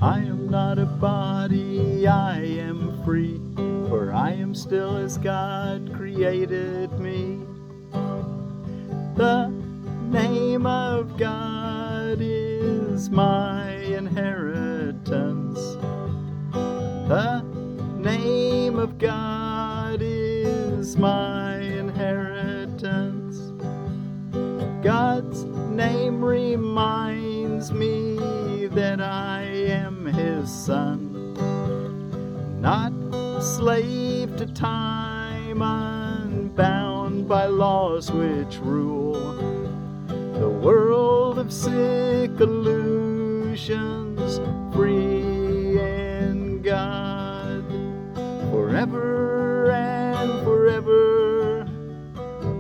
I am not a body, I am free, for I am still as God created me. The name of God is my inheritance. The name of God is my inheritance. God's name reminds me that I am His son, not slave to time, unbound by laws which rule the world of sick illusions, free in God, forever and forever,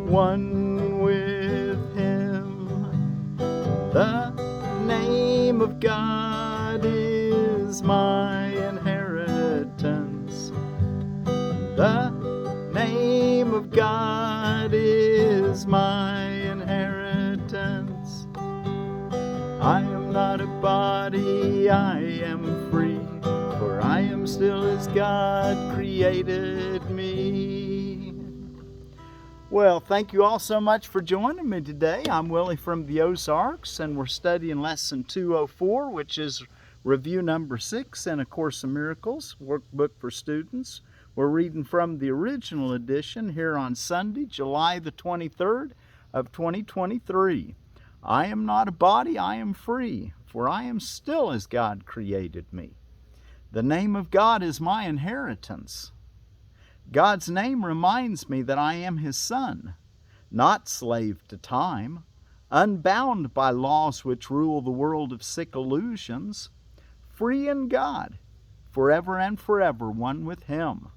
one with Him. The name of God is my inheritance. The name of God is my inheritance. I am not a body, I am free, for I am still as God created me. Well, thank you all so much for joining me today. I'm Willie from the Ozarks, and we're studying Lesson 204, which is Review Number 6 in A Course in Miracles, Workbook for Students. We're reading from the original edition here on Sunday, July the 23rd of 2023. I am not a body, I am free, for I am still as God created me. The name of God is my inheritance. God's name reminds me that I am His son, not slave to time, unbound by laws which rule the world of sick illusions, free in God, forever and forever one with Him.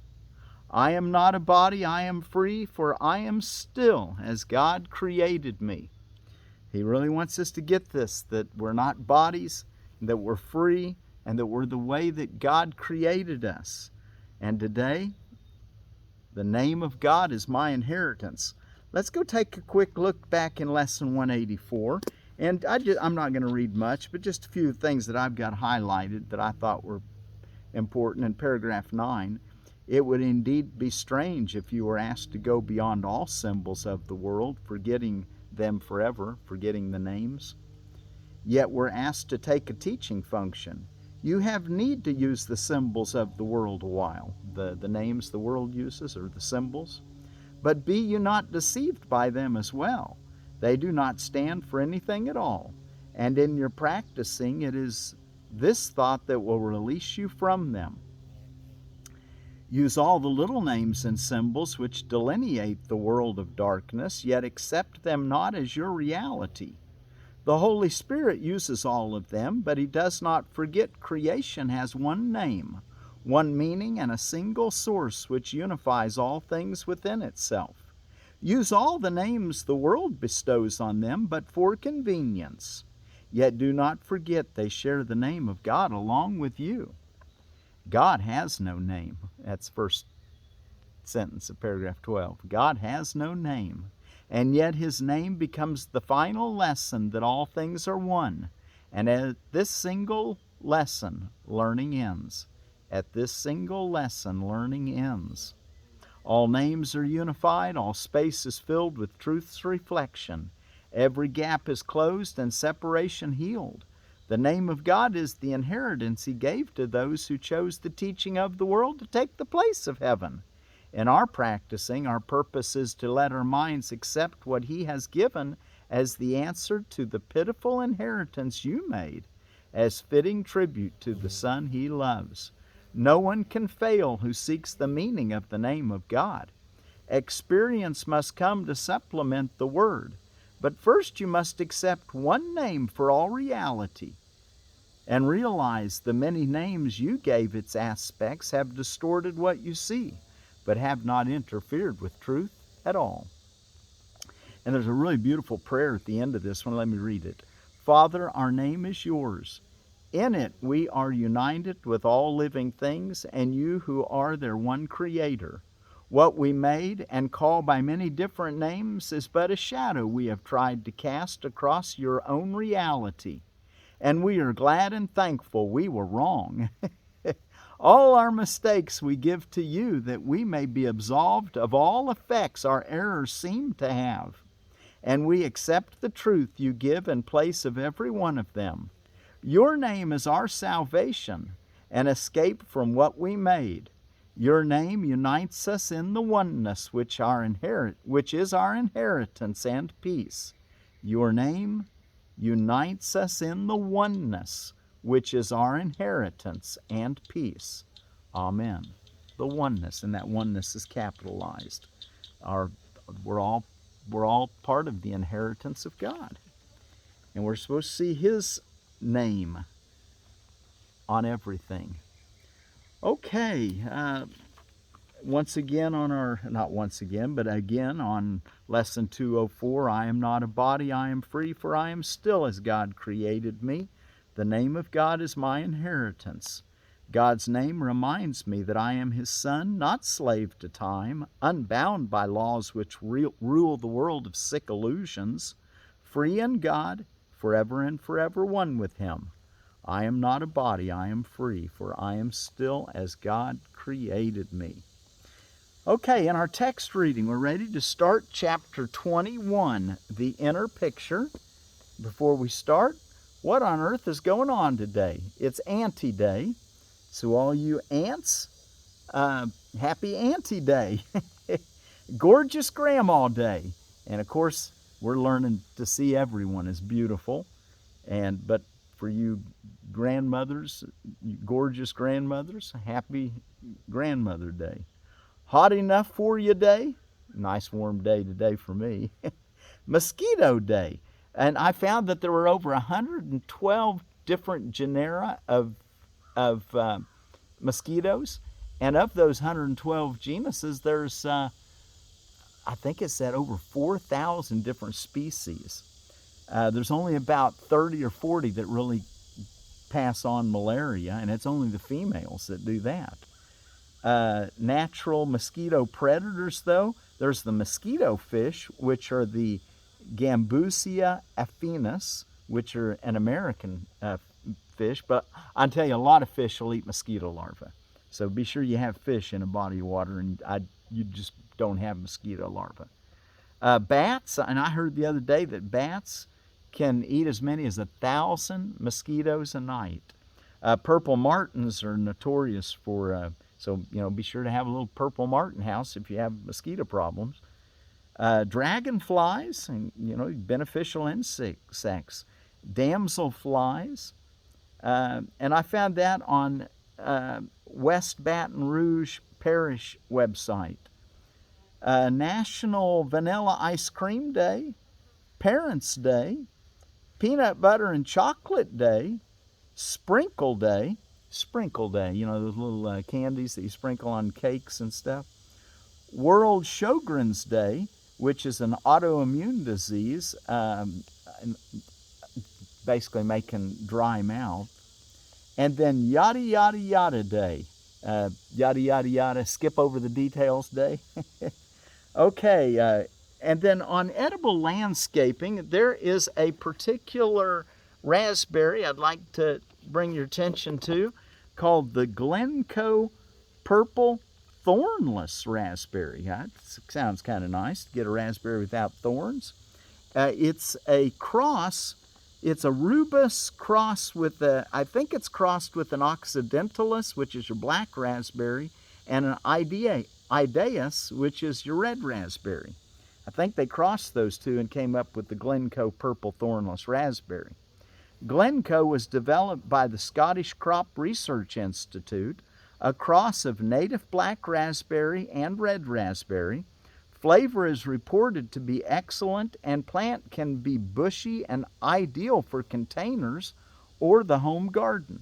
I am not a body, I am free, for I am still as God created me. He really wants us to get this, that we're not bodies, that we're free, and that we're the way that God created us. And today, the name of God is my inheritance. Let's go take a quick look back in Lesson 184. And I'm not going to read much, but just a few things that I've got highlighted that I thought were important. In paragraph 9, it would indeed be strange if you were asked to go beyond all symbols of the world, forgetting them forever, forgetting the names. Yet we're asked to take a teaching function. You have need to use the symbols of the world a while, the names the world uses, or the symbols. But be you not deceived by them as well. They do not stand for anything at all. And in your practicing, it is this thought that will release you from them. Use all the little names and symbols which delineate the world of darkness, yet accept them not as your reality. The Holy Spirit uses all of them, but He does not forget creation has one name, one meaning, and a single source which unifies all things within itself. Use all the names the world bestows on them, but for convenience. Yet do not forget they share the name of God along with you. God has no name. That's first sentence of paragraph 12. God has no name, and yet His name becomes the final lesson that all things are one. And at this single lesson, learning ends. At this single lesson, learning ends. All names are unified, all space is filled with truth's reflection. Every gap is closed and separation healed. The name of God is the inheritance He gave to those who chose the teaching of the world to take the place of heaven. In our practicing, our purpose is to let our minds accept what He has given as the answer to the pitiful inheritance you made, as fitting tribute to the Son He loves. No one can fail who seeks the meaning of the name of God. Experience must come to supplement the Word. But first you must accept one name for all reality and realize the many names you gave its aspects have distorted what you see, but have not interfered with truth at all. And there's a really beautiful prayer at the end of this one. Let me read it. Father, our name is yours. In it we are united with all living things and you who are their one creator. What we made and call by many different names is but a shadow we have tried to cast across your own reality. and we are glad and thankful we were wrong. All our mistakes we give to you, that we may be absolved of all effects our errors seem to have. And we accept the truth you give in place of every one of them. Your name is our salvation, an escape from what we made. Your name unites us in the oneness which is our inheritance and peace. Your name unites us in the oneness which is our inheritance and peace. Amen. The oneness, and that oneness is capitalized. We're all part of the inheritance of God, and we're supposed to see His name on everything. Okay, once again on our, not once again, but again on lesson 204, I am not a body, I am free, for I am still as God created me. The name of God is my inheritance. God's name reminds me that I am His son, not slave to time, unbound by laws which rule the world of sick illusions, free in God, forever and forever one with Him. I am not a body, I am free, for I am still as God created me. Okay, in our text reading, we're ready to start chapter 21, the inner picture. Before we start, what on earth is going on today? It's Auntie Day. So all you aunts, happy Auntie Day. Gorgeous Grandma Day. And of course, we're learning to see everyone as beautiful. But for you grandmothers, gorgeous grandmothers, happy Grandmother Day. Hot enough for you day? Nice warm day today for me. Mosquito Day. And I found that there were over 112 different genera of mosquitoes. And of those 112 genuses, there's, I think it said over 4,000 different species. There's only about 30 or 40 that really pass on malaria, and it's only the females that do that. Natural mosquito predators, though, there's the mosquito fish, which are the Gambusia affinis, which are an American fish, but I'll tell you, a lot of fish will eat mosquito larvae. So be sure you have fish in a body of water, and you just don't have mosquito larvae. Bats, and I heard the other day that bats can eat as many as 1,000 mosquitoes a night. Purple martins are notorious for, so be sure to have a little purple martin house if you have mosquito problems. Dragonflies, and beneficial insects. Damselflies, and I found that on West Baton Rouge Parish website. National Vanilla Ice Cream Day, Parents' Day, Peanut Butter and Chocolate Day, Sprinkle Day, those little candies that you sprinkle on cakes and stuff. World Sjogren's Day, which is an autoimmune disease, basically making dry mouth. And then Yada Yada Yada Day. Yada Yada Yada, skip over the details day. Okay, and then on edible landscaping, there is a particular raspberry I'd like to bring your attention to called the Glencoe Purple Thornless raspberry. That sounds kind of nice to get a raspberry without thorns. It's a cross. It's a rubus cross with I think it's crossed with an occidentalis, which is your black raspberry, and an idaeus, which is your red raspberry. I think they crossed those two and came up with the Glencoe Purple Thornless raspberry. Glencoe was developed by the Scottish Crop Research Institute, a cross of native black raspberry and red raspberry. Flavor is reported to be excellent, and plant can be bushy and ideal for containers or the home garden.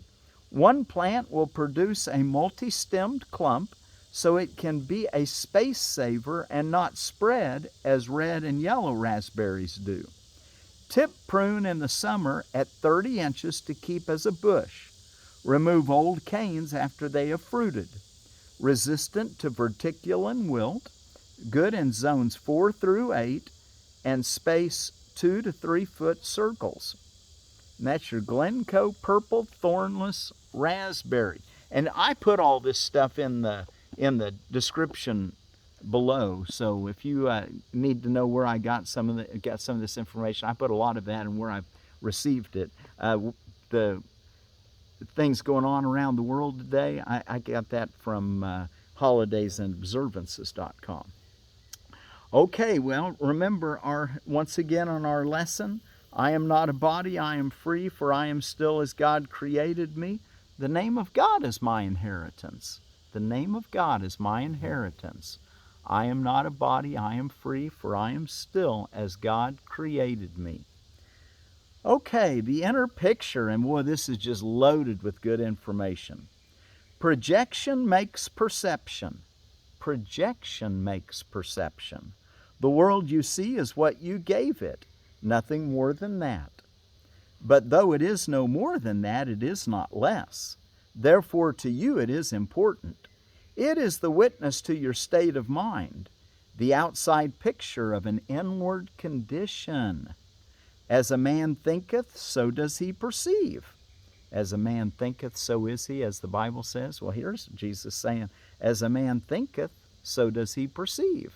One plant will produce a multi-stemmed clump, so it can be a space saver and not spread as red and yellow raspberries do. Tip prune in the summer at 30 inches to keep as a bush. Remove old canes after they have fruited. Resistant to verticulin wilt, good in zones 4 through 8, and space 2 to 3 foot circles. And that's your Glencoe Purple Thornless Raspberry. And I put all this stuff in the description below. So if you need to know where I got some of this information, I put a lot of that and where I received it. The things going on around the world today, I got that from holidaysandobservances.com. Okay, well, remember once again on our lesson, I am not a body, I am free, for I am still as God created me. The name of God is my inheritance. The name of God is my inheritance. I am not a body, I am free, for I am still as God created me. Okay, the inner picture, and boy, this is just loaded with good information. Projection makes perception. Projection makes perception. The world you see is what you gave it, nothing more than that. But though it is no more than that, it is not less. Therefore, to you it is important. It is the witness to your state of mind, the outside picture of an inward condition. As a man thinketh, so does he perceive. As a man thinketh, so is he, as the Bible says. Well, here's Jesus saying, as a man thinketh, so does he perceive.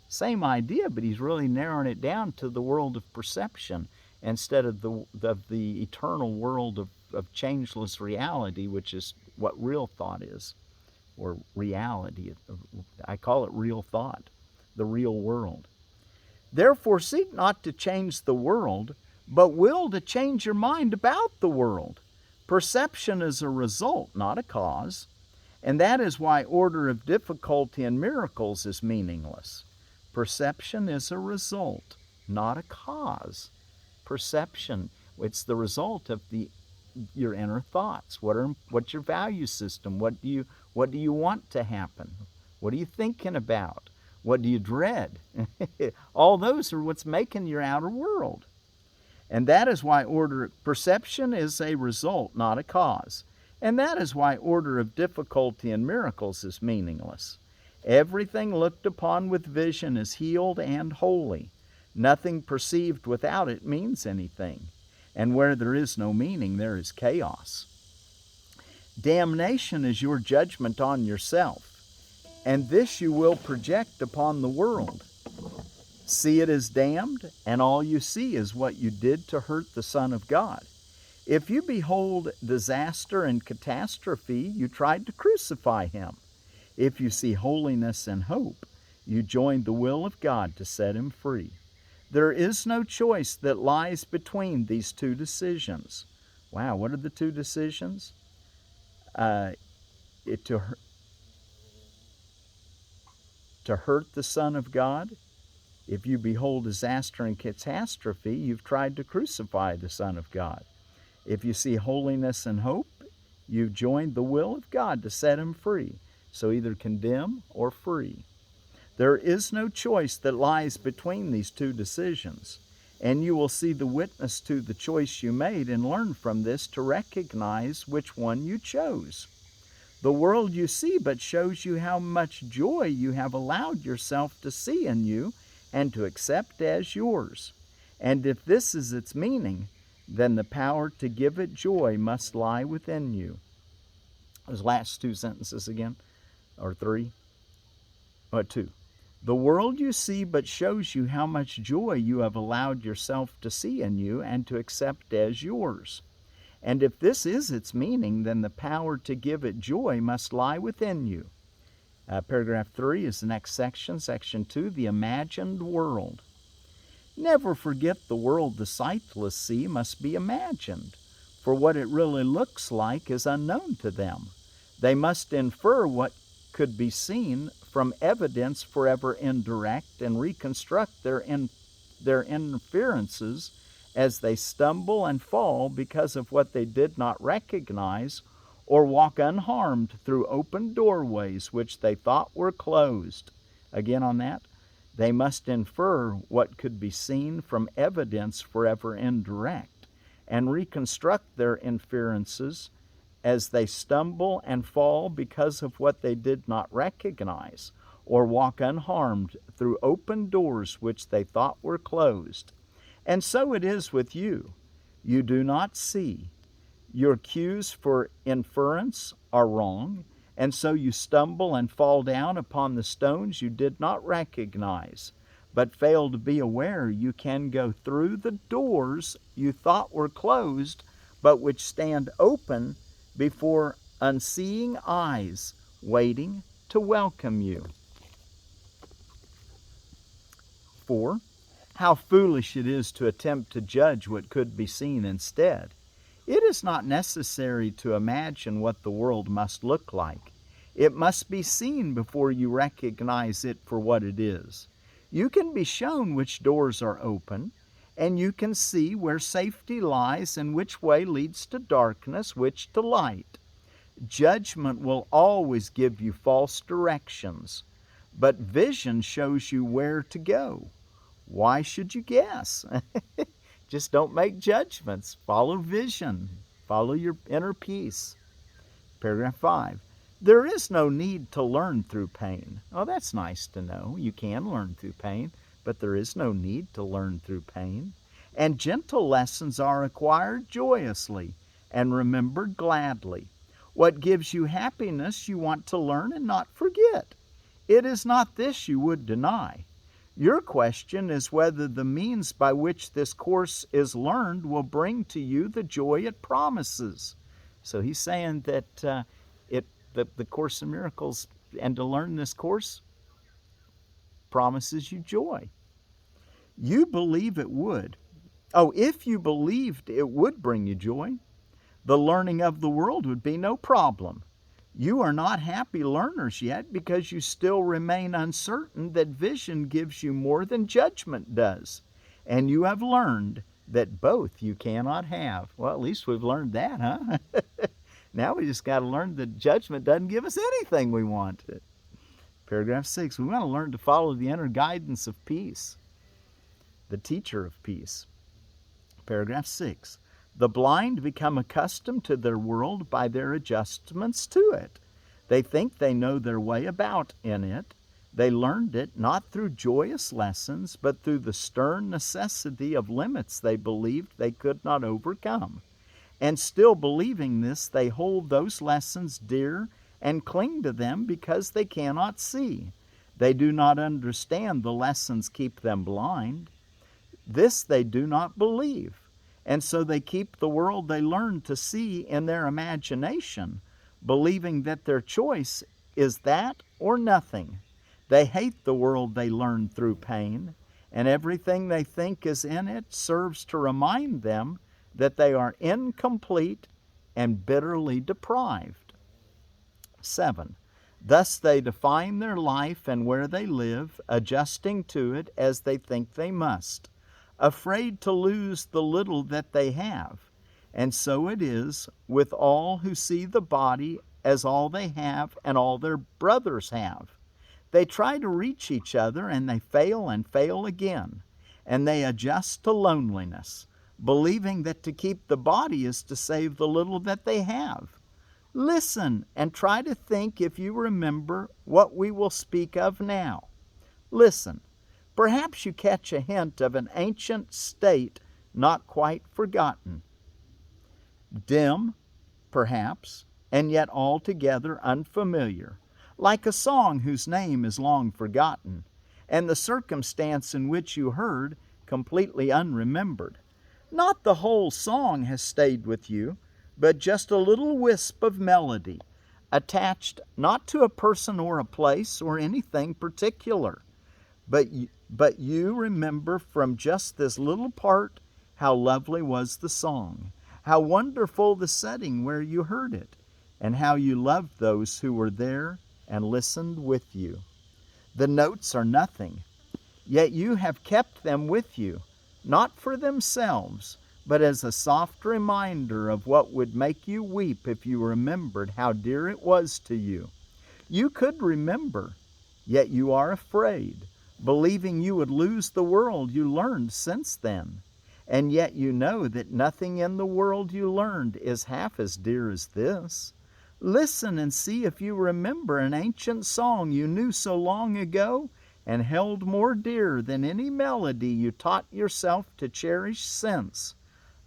Same idea, but he's really narrowing it down to the world of perception instead of the eternal world of changeless reality, which is what real thought is, or reality. I call it real thought, the real world. Therefore, seek not to change the world, but will to change your mind about the world. Perception is a result, not a cause, and that is why order of difficulty and miracles is meaningless. Perception is a result, not a cause. Perception, it's the result of your inner thoughts. What's your value system? What do you want to happen? What are you thinking about? What do you dread? All those are what's making your outer world. And that is why perception is a result, not a cause. And that is why order of difficulty and miracles is meaningless. Everything looked upon with vision is healed and holy. Nothing perceived without it means anything. And where there is no meaning, there is chaos. Damnation is your judgment on yourself, and this you will project upon the world. See it as damned, and all you see is what you did to hurt the Son of God. If you behold disaster and catastrophe, you tried to crucify him. If you see holiness and hope, you joined the will of God to set him free. There is no choice that lies between these two decisions. Wow, what are the two decisions? To hurt the Son of God. If you behold disaster and catastrophe, you've tried to crucify the Son of God. If you see holiness and hope, you've joined the will of God to set him free. So either condemn or free. There is no choice that lies between these two decisions, and you will see the witness to the choice you made and learn from this to recognize which one you chose. The world you see but shows you how much joy you have allowed yourself to see in you and to accept as yours. And if this is its meaning, then the power to give it joy must lie within you. Those last two sentences again, or three? Two. The world you see but shows you how much joy you have allowed yourself to see in you and to accept as yours. And if this is its meaning, then the power to give it joy must lie within you. Paragraph 3 is the next section. Section 2, the imagined world. Never forget the world the sightless see must be imagined, for what it really looks like is unknown to them. They must infer what could be seen from evidence forever indirect and reconstruct their inferences as they stumble and fall because of what they did not recognize, or walk unharmed through open doorways which they thought were closed. Again on that, they must infer what could be seen from evidence forever indirect and reconstruct their inferences as they stumble and fall because of what they did not recognize, or walk unharmed through open doors which they thought were closed. And so it is with you. you do not see. Your cues for inference are wrong, and so you stumble and fall down upon the stones you did not recognize, but fail to be aware you can go through the doors you thought were closed, but which stand open before unseeing eyes waiting to welcome you. 4. How foolish it is to attempt to judge what could be seen instead. It is not necessary to imagine what the world must look like. It must be seen before you recognize it for what it is. You can be shown which doors are open, and you can see where safety lies and which way leads to darkness, which to light. Judgment will always give you false directions, but vision shows you where to go. Why should you guess? Just don't make judgments. Follow vision. Follow your inner peace. Paragraph 5. There is no need to learn through pain. Oh, that's nice to know. You can learn through pain, but there is no need to learn through pain. And gentle lessons are acquired joyously and remembered gladly. What gives you happiness you want to learn and not forget. It is not this you would deny. Your question is whether the means by which this course is learned will bring to you the joy it promises. So he's saying that the Course in Miracles, and to learn this course, promises you joy. You believe it would. Oh, if you believed it would bring you joy, the learning of the world would be no problem. You are not happy learners yet because you still remain uncertain that vision gives you more than judgment does. And you have learned that both you cannot have. Well, at least we've learned that, huh? Now we just got to learn that judgment doesn't give us anything we want. Paragraph 6, we want to learn to follow the inner guidance of peace, the teacher of peace. Paragraph 6. The blind become accustomed to their world by their adjustments to it. They think they know their way about in it. They learned it not through joyous lessons, but through the stern necessity of limits they believed they could not overcome. And still believing this, they hold those lessons dear and cling to them because they cannot see. They do not understand the lessons keep them blind. This they do not believe. And so they keep the world they learn to see in their imagination, believing that their choice is that or nothing. They hate the world they learn through pain, and everything they think is in it serves to remind them that they are incomplete and bitterly deprived. 7. Thus they define their life and where they live, adjusting to it as they think they must, afraid to lose the little that they have. And so it is with all who see the body as all they have and all their brothers have. They try to reach each other and they fail and fail again. And they adjust to loneliness, believing that to keep the body is to save the little that they have. Listen and try to think if you remember what we will speak of now. Listen. Perhaps you catch a hint of an ancient state not quite forgotten. Dim, perhaps, and yet altogether unfamiliar, like a song whose name is long forgotten, and the circumstance in which you heard completely unremembered. Not the whole song has stayed with you, but just a little wisp of melody, attached not to a person or a place or anything particular, but you remember from just this little part how lovely was the song, how wonderful the setting where you heard it, and how you loved those who were there and listened with you. The notes are nothing, yet you have kept them with you, not for themselves, but as a soft reminder of what would make you weep if you remembered how dear it was to you. You could remember, yet you are afraid, believing you would lose the world you learned since then. And yet you know that nothing in the world you learned is half as dear as this. Listen and see if you remember an ancient song you knew so long ago and held more dear than any melody you taught yourself to cherish since.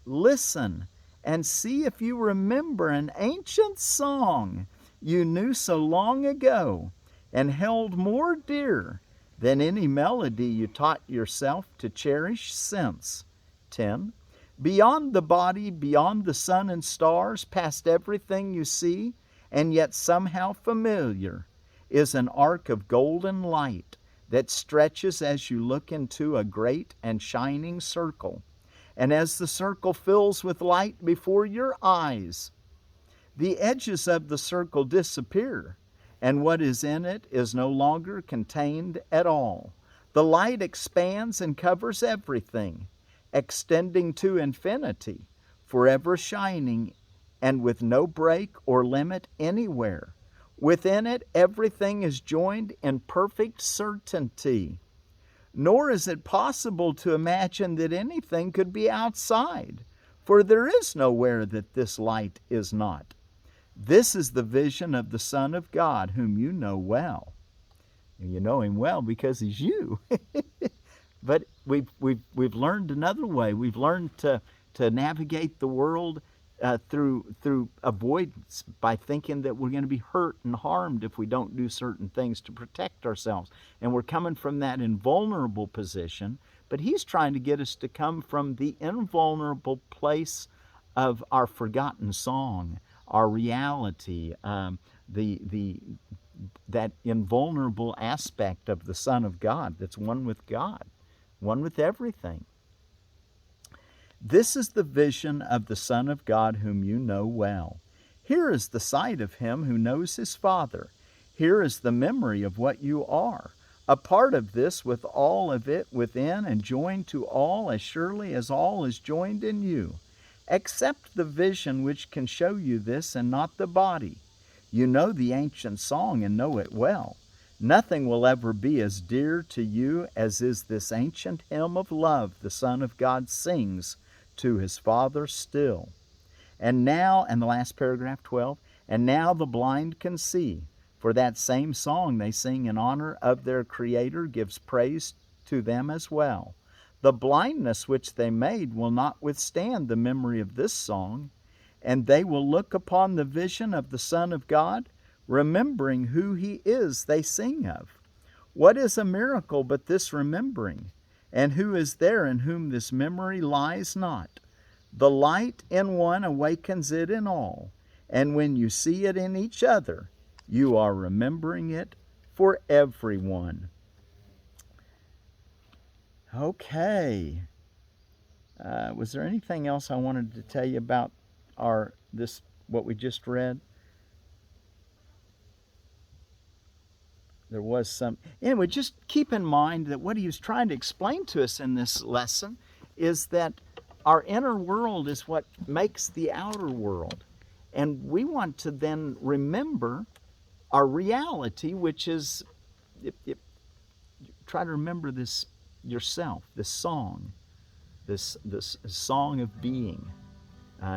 listen and see if you remember an ancient song you knew so long ago and held more dear than any melody you taught yourself to cherish since. 10. Beyond the body, beyond the sun and stars, past everything you see, and yet somehow familiar, is an arc of golden light that stretches as you look into a great and shining circle. And as the circle fills with light before your eyes, the edges of the circle disappear, and what is in it is no longer contained at all. The light expands and covers everything, extending to infinity, forever shining, and with no break or limit anywhere. Within it, everything is joined in perfect certainty. Nor is it possible to imagine that anything could be outside, for there is nowhere that this light is not. This is the vision of the Son of God, whom you know well. And you know him well because he's you. But we've learned another way. We've learned to navigate the world through avoidance, by thinking that we're going to be hurt and harmed if we don't do certain things to protect ourselves. And we're coming from that invulnerable position, but he's trying to get us to come from the invulnerable place of our forgotten song, our reality, that invulnerable aspect of the Son of God that's one with God, one with everything. This is the vision of the Son of God whom you know well. Here is the sight of him who knows his Father. Here is the memory of what you are, a part of this with all of it within and joined to all as surely as all is joined in you. Accept the vision which can show you this and not the body. You know the ancient song and know it well. Nothing will ever be as dear to you as is this ancient hymn of love the Son of God sings to his Father still. And now, and the last paragraph, 12, and now the blind can see, for that same song they sing in honor of their Creator gives praise to them as well. The blindness which they made will not withstand the memory of this song, and they will look upon the vision of the Son of God, remembering who he is they sing of. What is a miracle but this remembering? And who is there in whom this memory lies not? The light in one awakens it in all, and when you see it in each other, you are remembering it for everyone. Okay. Was there anything else I wanted to tell you about what we just read? There was some. Anyway, just keep in mind that what he was trying to explain to us in this lesson is that our inner world is what makes the outer world. And we want to then remember our reality, which is, try to remember this yourself, this song of being.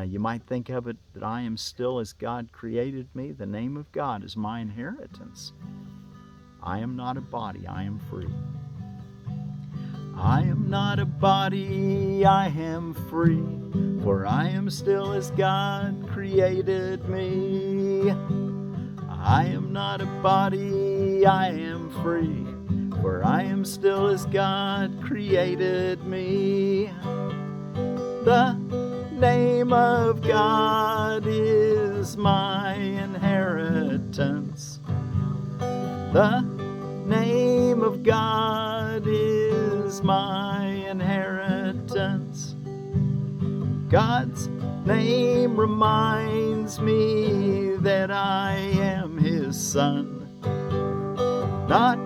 You might think of it that I am still as God created me. The name of God is my inheritance. I am not a body, I am free. I am not a body, I am free, for I am still as God created me. I am not a body, I am free, for I am still as God created me. The name of God is my inheritance. The name of God is my inheritance. God's name reminds me that I am his son, not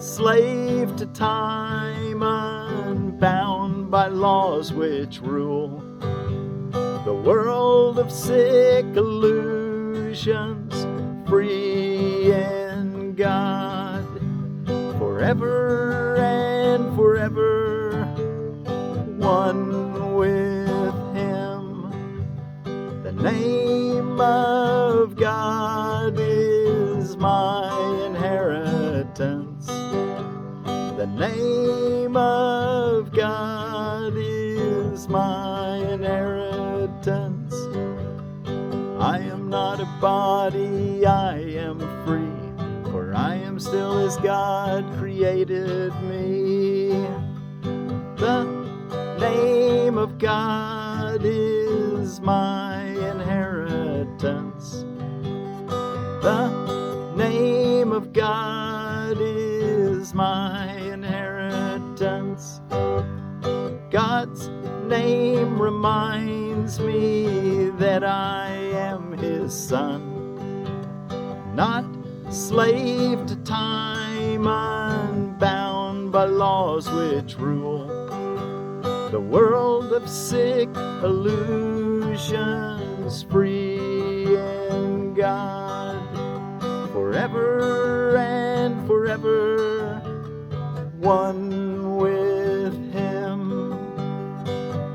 slave to time, unbound by laws which rule the world of sick illusions, free in God, forever and forever, one with him. The name of God is my inheritance. The name of God is my inheritance. I am not a body, I am free, for I am still as God created me. The name of God is my inheritance. The name of God is my inheritance. God's name reminds me that I am His son, not slave to time, unbound by laws which rule the world of sick illusions, free in God, forever and forever, one with Him.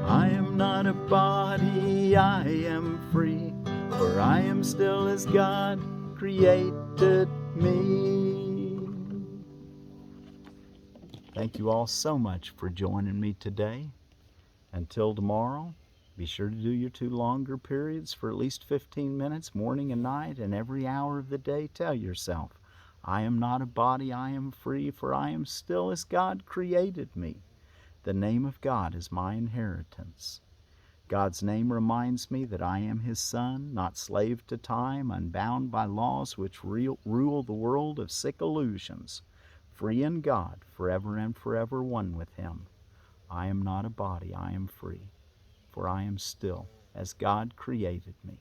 I am not a body, I am free, for I am still as God created me. Thank you all so much for joining me today. Until tomorrow, be sure to do your 2 longer periods for at least 15 minutes, morning and night, and every hour of the day tell yourself, I am not a body, I am free, for I am still as God created me. The name of God is my inheritance. God's name reminds me that I am His son, not slave to time, unbound by laws which rule the world of sick illusions, free in God, forever and forever one with Him. I am not a body, I am free, for I am still as God created me.